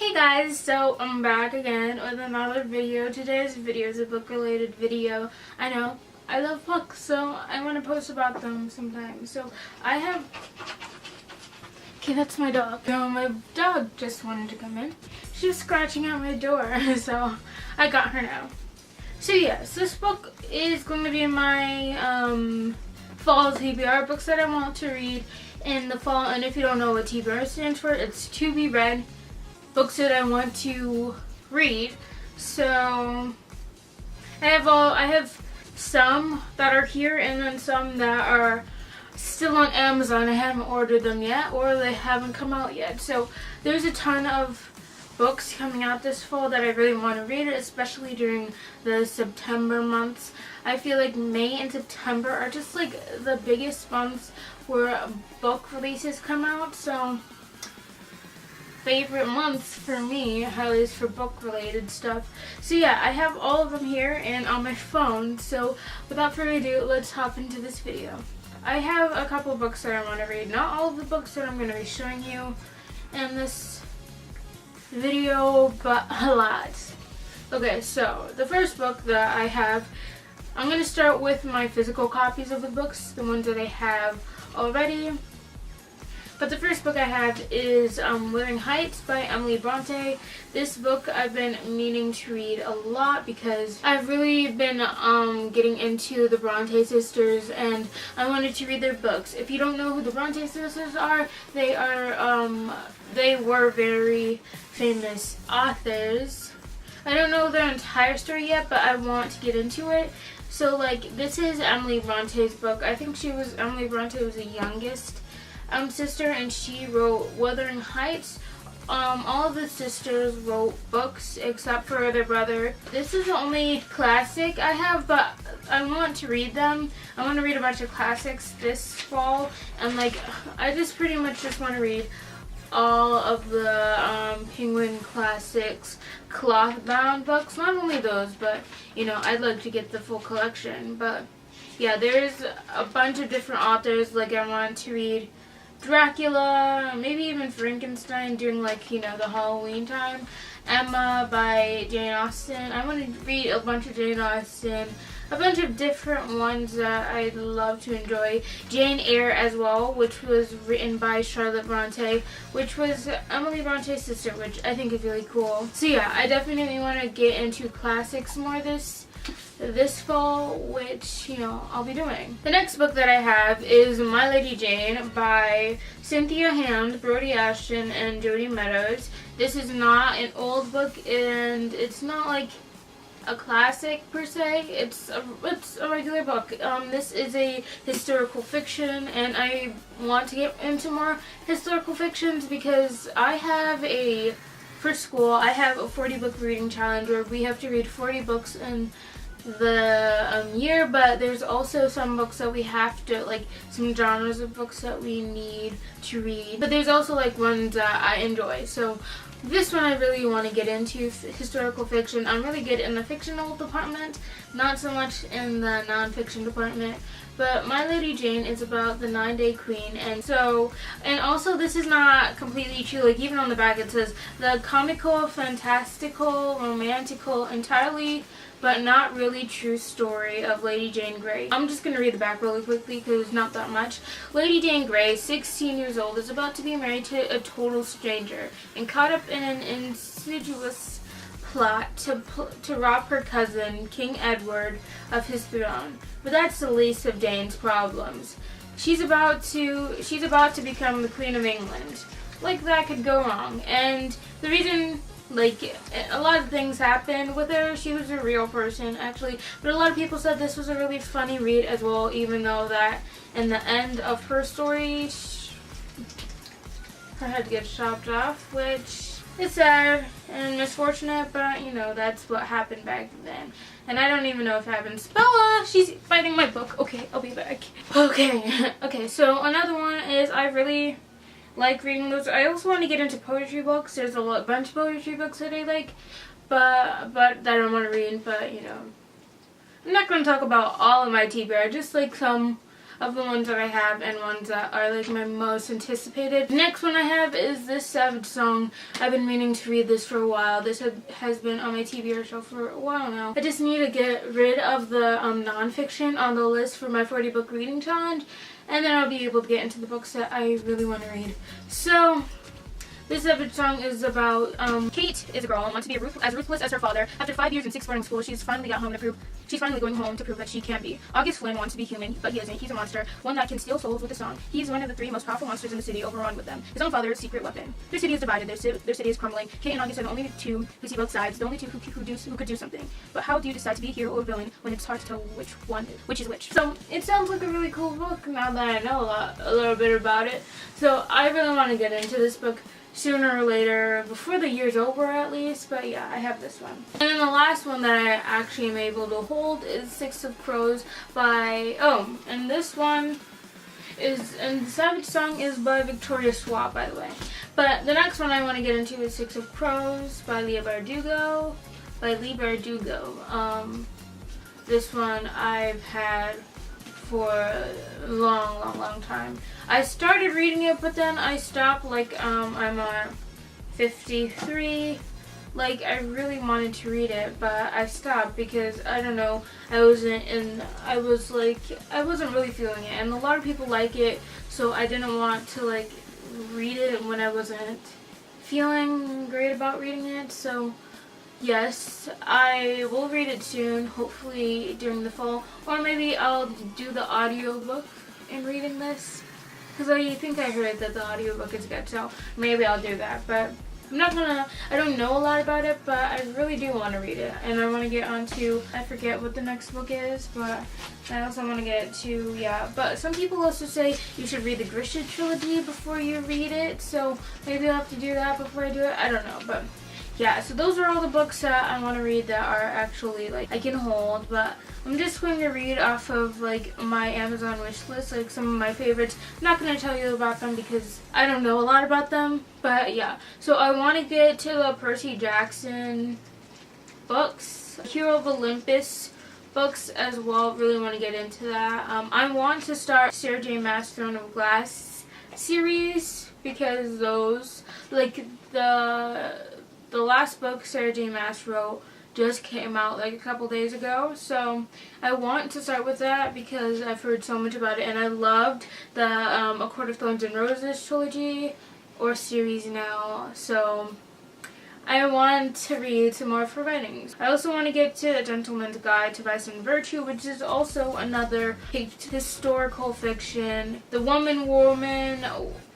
Hey guys, so I'm back again with another video. Today's video is a book related video. I know, I love books, so I want to post about them sometimes. So I have, okay, that's my dog. So my dog just wanted to come in. She was scratching at my door, so I got her now. So yes, this book is going to be my fall TBR books that I want to read in the fall. And if you don't know what TBR stands for, it's to be read. Books that I want to read. So I have some that are here and then some that are still on Amazon. I haven't ordered them yet, or they haven't come out yet. So there's a ton of books coming out this fall that I really want to read, especially during the September months. I feel like May and September are just like the biggest months where book releases come out. So favorite months for me, at least for book related stuff. So yeah, I have all of them here and on my phone. So without further ado, let's hop into this video. I have a couple books that I want to read. Not all of the books that I'm going to be showing you in this video, but a lot. Okay, so the first book that I have, I'm going to start with my physical copies of the books, the ones that I have already. But the first book I have is Wuthering Heights by Emily Bronte. This book I've been meaning to read a lot because I've really been getting into the Bronte sisters and I wanted to read their books. If you don't know who the Bronte sisters are, they were very famous authors. I don't know their entire story yet, but I want to get into it. So like, this is Emily Bronte's book. I think Emily Bronte was the youngest sister, and she wrote Wuthering Heights. All of the sisters wrote books except for their brother. This is the only classic I have, but I want to read them. I want to read a bunch of classics this fall, and like, I just pretty much just want to read all of the Penguin Classics cloth bound books. Not only those, but you know, I'd like to get the full collection. But yeah, there's a bunch of different authors. Like, I want to read Dracula, maybe even Frankenstein during, like, you know, the Halloween time. Emma by Jane Austen. I want to read a bunch of Jane Austen, a bunch of different ones that I'd love to enjoy. Jane Eyre as well, which was written by Charlotte Bronte, which was Emily Bronte's sister, which I think is really cool. So yeah, I definitely want to get into classics more this fall, which, you know, I'll be doing. The next book that I have is My Lady Jane by Cynthia Hand, Brody Ashton, and Jody Meadows. This is not an old book, and it's not like a classic per se. It's a regular book. This is a historical fiction, and I want to get into more historical fictions because for school, I have a 40 book reading challenge where we have to read 40 books in the year, but there's also some books that we have to, like, some genres of books that we need to read, but there's also like ones that I enjoy. So this one I really want to get into, historical fiction. I'm really good in the fictional department, not so much in the non-fiction department. But My Lady Jane is about the 9-Day Queen, and also this is not completely true. Like, even on the back it says the comical, fantastical, romantical, entirely but not really true story of Lady Jane Grey. I'm just going to read the back really quickly because it's not that much. Lady Jane Grey, 16 years old, is about to be married to a total stranger and caught up in an insidious plot to rob her cousin, King Edward, of his throne. But that's the least of Jane's problems. She's about to become the Queen of England. Like, that could go wrong. And the reason, like, a lot of things happened with her. She was a real person, actually. But a lot of people said this was a really funny read as well, even though that in the end of her story, her head gets chopped off, which is sad and misfortunate, but, you know, that's what happened back then. And I don't even know if it happens. Bella! She's biting my book. Okay, I'll be back. Okay, so another one is I really like reading those. I also want to get into poetry books. There's a bunch of poetry books that I like, but that I don't want to read. But, you know, I'm not going to talk about all of my TBR, just like some of the ones that I have and ones that are like my most anticipated. The next one I have is this Savage song. I've been meaning to read this for a while. This has been on my TBR shelf for a while now. I just need to get rid of the nonfiction on the list for my 40 book reading challenge, and then I'll be able to get into the books that I really want to read. So this Savage song is about Kate is a girl and wants to be as ruthless as her father. After 5 years and 6 boarding school, she's finally going home to prove that she can be. August Flynn wants to be human, but he isn't. He's a monster, one that can steal souls with a song. He's one of the 3 most powerful monsters in the city, overrun with them. His own father's secret weapon. Their city is divided. Their city is crumbling. Kate and August are the only 2 who see both sides, the only 2 who could do something. But how do you decide to be a hero or villain when it's hard to tell which is which? So it sounds like a really cool book now that I know a little bit about it. So I really want to get into this book sooner or later, before the year's over at least, but yeah, I have this one. And then the last one that I actually am able to hold is Six of Crows by, and this one is, and the Savage song is by Victoria Schwab, by the way. But the next one I want to get into is Six of Crows by Leigh Bardugo. This one I've had for a long time. I started reading it, but then I stopped. Like I'm on 53. Like I really wanted to read it, but I stopped because I don't know. I wasn't really feeling it, and a lot of people like it, so I didn't want to like read it when I wasn't feeling great about reading it. So yes, I will read it soon, hopefully during the fall, or maybe I'll do the audiobook in reading this, because I think I heard that the audiobook is good, so maybe I'll do that. But I don't know a lot about it, but I really do want to read it, and I want to get on to, I forget what the next book is, but I also want to get to, but some people also say you should read the Grisha trilogy before you read it, so maybe I'll have to do that before I do it, I don't know, but yeah, so those are all the books that I want to read that are actually, like, I can hold, but I'm just going to read off of, like, my Amazon wish list, like, some of my favorites. I'm not going to tell you about them because I don't know a lot about them, but yeah. So I want to get to the Percy Jackson books, Hero of Olympus books as well, really want to get into that. I want to start Sarah J. Maas Throne of Glass series, because those, like, the last book Sarah J. Maas wrote just came out like a couple days ago, so I want to start with that because I've heard so much about it, and I loved the A Court of Thorns and Roses trilogy, or series now, so I want to read some more of her writings. I also want to get to A Gentleman's Guide to Vice and Virtue, which is also another historical fiction. The Woman,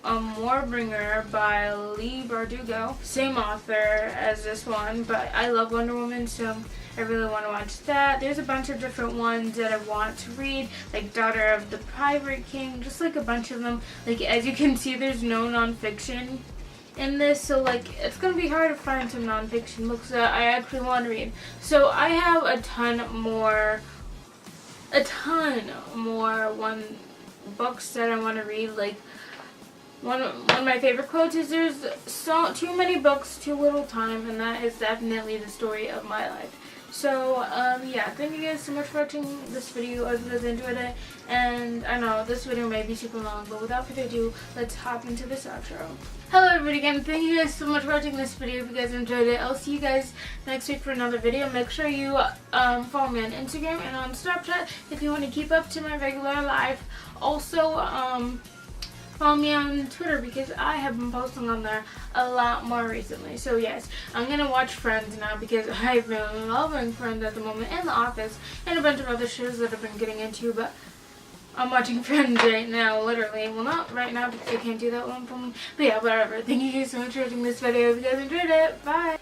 Warbringer by Leigh Bardugo. Same author as this one, but I love Wonder Woman, so I really want to watch that. There's a bunch of different ones that I want to read, like Daughter of the Pirate King, just like a bunch of them. Like, as you can see, there's no nonfiction in this, so like it's gonna be hard to find some nonfiction books that I actually want to read. So I have a ton more books that I want to read. Like one of my favorite quotes is, "There's too many books, too little time," and that is definitely the story of my life. So, yeah, thank you guys so much for watching this video. I hope you guys enjoyed it, and I know this video may be super long, but without further ado, let's hop into this outro. Hello everybody again, thank you guys so much for watching this video. If you guys enjoyed it, I'll see you guys next week for another video. Make sure you follow me on Instagram and on Snapchat if you want to keep up to my regular life. Also, follow me on Twitter because I have been posting on there a lot more recently. So yes, I'm going to watch Friends now because I've been loving Friends at the moment, and The Office, and a bunch of other shows that I've been getting into, but I'm watching Friends right now, literally. Well, not right now because I can't do that while I'm filming, but yeah, whatever. Thank you guys so much for watching this video. If you guys enjoyed it, bye!